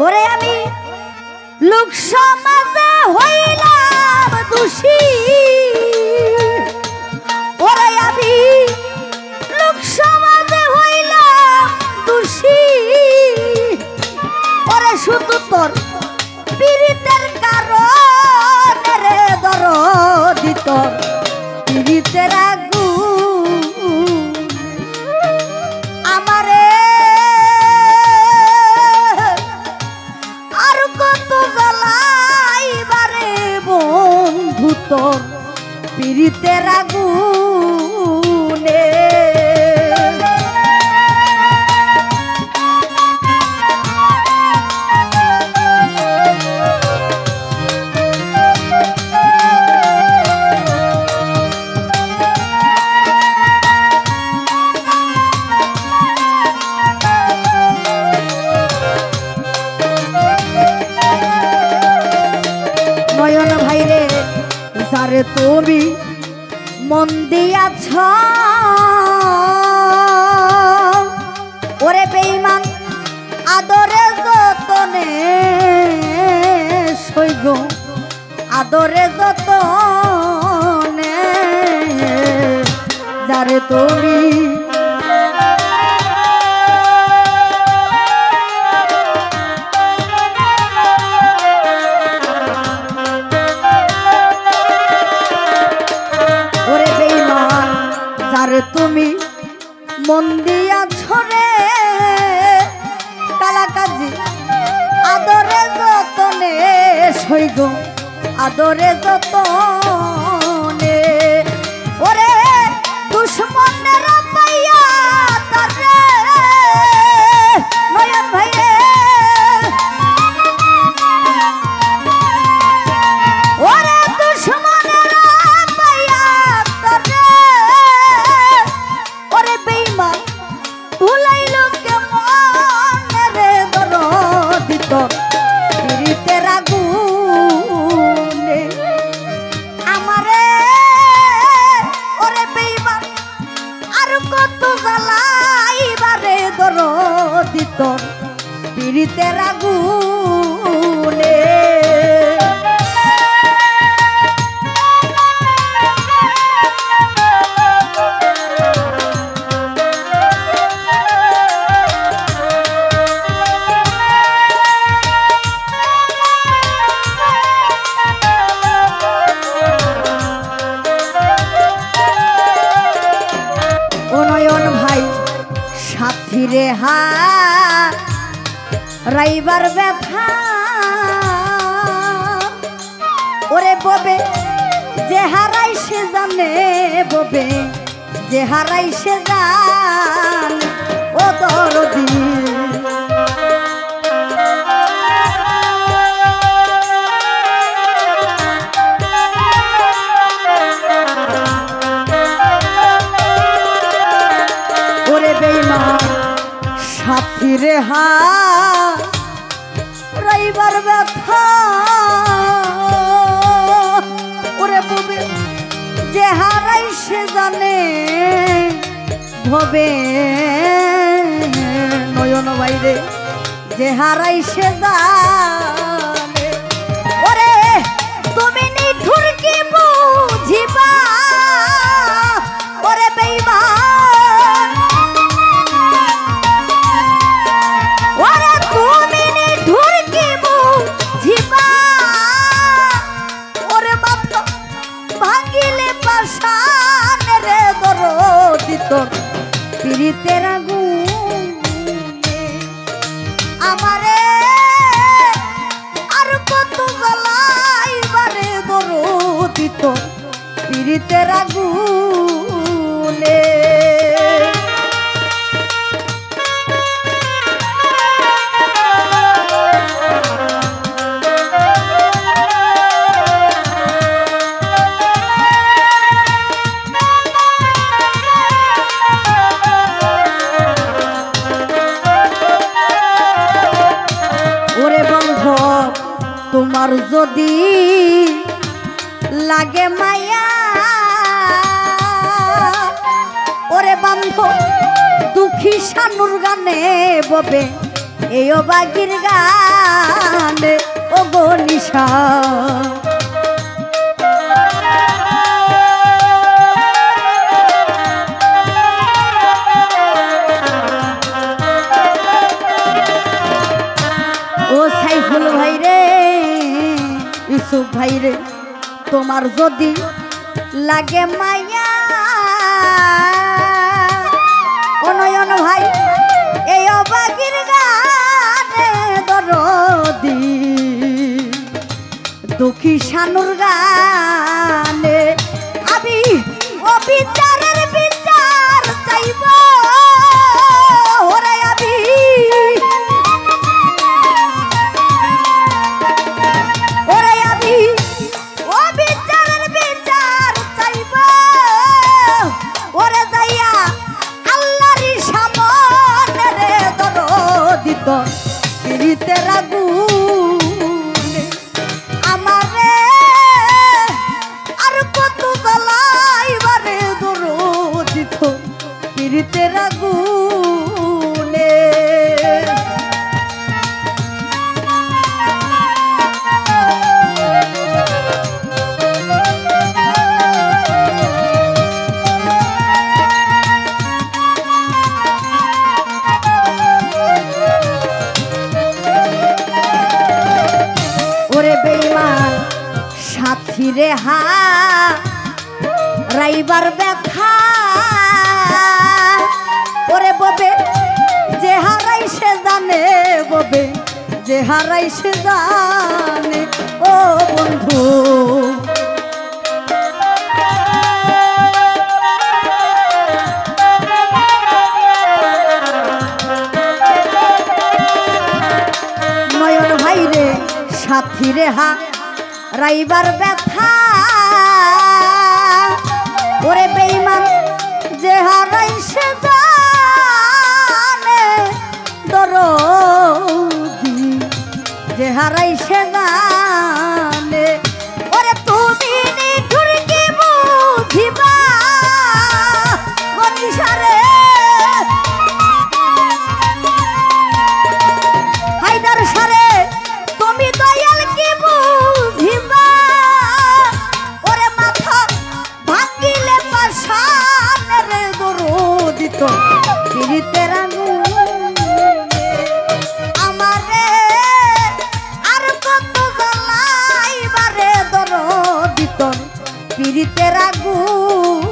ওরে আমি লোক সমাজে হইলাম দোষী, ওরে আমি লোক সমাজে হইলাম দোষী, ওরে শুধু তোর পীড়িতের কারণে রে দরদি তোর পীড়িতের আগুন আমারে আর কত জ্বালাইবারে বন্ধু তোর পীড়িতের আগুনে। নয়ন ভাইরে যারে তুমি মন দিয়াছ, ওরে বেঈমান আদরে যতনে সইগ আদরে যতনে যারে তুমি তুমি মন দিয়াছ রে কালাকাজি আদরে যতনে সইগ আদরে যতনে ওরে দুশ্মনের পাইয়া তারে নয়ন ভাইরে ওরে দুশ্মনের পাইয়া তারে ওরে বেঈমান ভুলাইলো কেমন রে দরদি তোর পীড়িতের আগুনে আমারে ওরে বেঈমান আর কত জ্বালাইবারে দরদি তোর পীড়িতের আগুনে। সাথীরে হা রাইবার ব্যথা ওরে ববে যে হারাই সে জানে ববে যে হারাই সে জান ও দরদি সাথীরে হা রাইবার ব্যথা ওরে ববে যে হারাই সে জানে ভবে নয়ন বাইরে যে হারাই সে জানে ওরে তুমি নিঠুর কি বুঝিবা ওরে বেঈমান ওরে তুমি নিঠুর কি বুঝিবা ওরে বাপ ভাঙিলে পাশান রে দরদি তোর পীড়িতের আগুনে আমারে আর কত জ্বালাইবারে দরদি তোর পীড়িতের আগুনে। তোমার যদি লাগে মায়া ওরে বান্ধব দুঃখী শানুর গানে ববে এই বাগির গানে ও গো নিশা ও সাইফুল ভাই রে ইউসুফ ভাই রে তোমার যদি লাগে মায়া ও নয়ন ভাই এই অবাগির গানে দরদি দুঃখী শানুর গানে আমি ও বিচারের বিচার চাইব ওরে আমি ওরে আমি ও বিচারের বিচার চাইব ওরে যাইয়া আল্লাহরই সামনে রে দরদি তো পিরিতে রাগুনে আমারে আর কত জ্বালাইবারে দরদি তো পিরিতে রাগুনে সাথী রে হা রাইবার ব্যথা ওরে ববে যে হারাই সে জানে ববে যে হারাই সে জানে ও বন্ধু নয়ন ভাই রে সাথী রে হা রাইবার ব্যথা ওরে বেঈমান যে হারাই সে জানে দরদি যে হারাই সে জানে ওরে তুমি নিঠুর কি বুঝিবা গনিশারে হায়দার সারে তুমি দয়াল কি বুঝিবা ওরে মাথা ভাঙিলে পাশান রে দরদি তো পিরিতে রাগুনে আমারে আর কত জ্বালাইবারে দরদি তো পিরিতে রাগুনে